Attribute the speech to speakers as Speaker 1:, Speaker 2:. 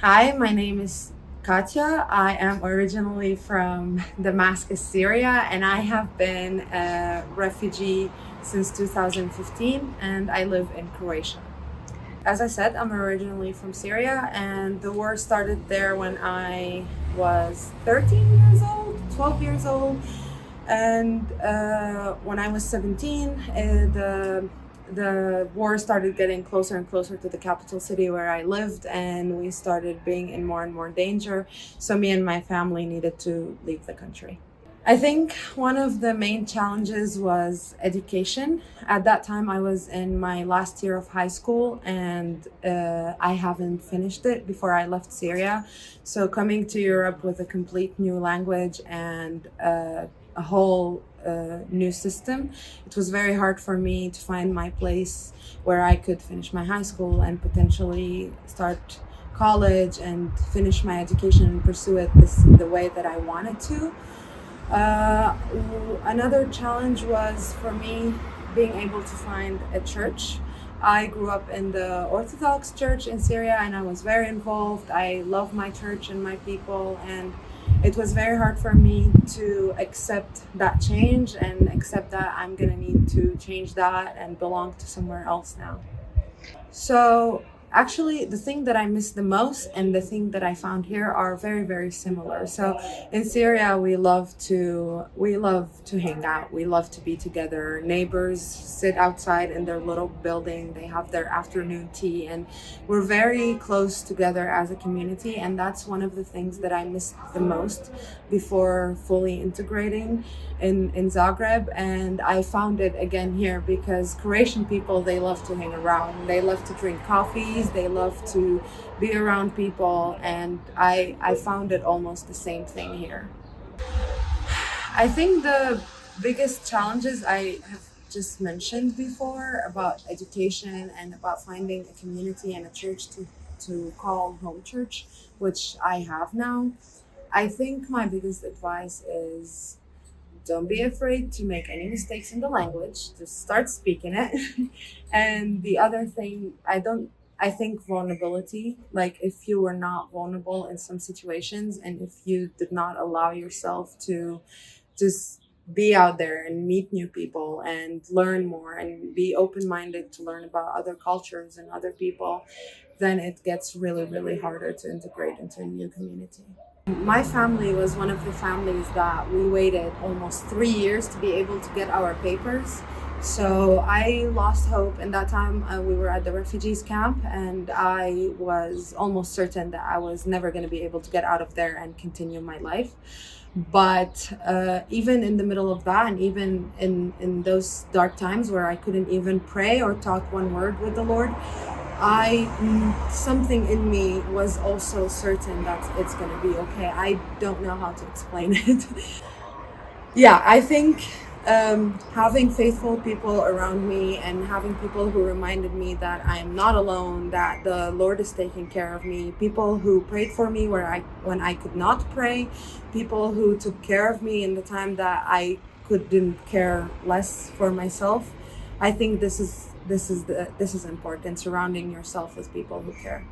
Speaker 1: Hi, my name is Katia. I am originally from Damascus, Syria, and I have been a refugee since 2015, and I live in Croatia. As I said, I'm originally from Syria, and the war started there when I was 13 years old, 12 years old. And when I was 17, the war started getting closer and closer to the capital city where I lived, and we started being in more and more danger. So me and my family needed to leave the country. I think one of the main challenges was education. At that time, I was in my last year of high school, and I haven't finished it before I left Syria. So coming to Europe with a complete new language and a whole new system, it was very hard for me to find my place where I could finish my high school and potentially start college and finish my education and pursue it the way that I wanted to. Uh, Another challenge was for me being able to find a church. I grew up in the Orthodox Church in Syria, and I was very involved. I love my church and my people, and it was very hard for me to accept that change and accept that I'm gonna need to change that and belong to somewhere else now. So actually, the thing that I miss the most and the thing that I found here are very, very similar. So in Syria, we love to hang out. We love to be together. Neighbors sit outside in their little building. They have their afternoon tea, and we're very close together as a community. And that's one of the things that I miss the most before fully integrating in Zagreb. And I found it again here because Croatian people, they love to hang around. They love to drink coffees. They love to be around people. And I found it almost the same thing here. I think the biggest challenges I have just mentioned before about education and about finding a community and a church to call home church, which I have now. I think my biggest advice is don't be afraid to make any mistakes in the language. Just start speaking it. And the other thing, I think vulnerability, like if you were not vulnerable in some situations and if you did not allow yourself to just be out there and meet new people and learn more and be open-minded to learn about other cultures and other people, then it gets really, really harder to integrate into a new community. My family was one of the families that we waited almost 3 years to be able to get our papers. So I lost hope. In that time, we were at the refugees camp, and I was almost certain that I was never going to be able to get out of there and continue my life. But even in the middle of that, and even in those dark times where I couldn't even pray or talk one word with the Lord, something in me was also certain that it's going to be okay. I don't know how to explain it. Yeah, I think having faithful people around me and having people who reminded me that I am not alone, that the Lord is taking care of me, people who prayed for me when I could not pray, people who took care of me in the time that I couldn't care less for myself. I think this is important, surrounding yourself with people who care.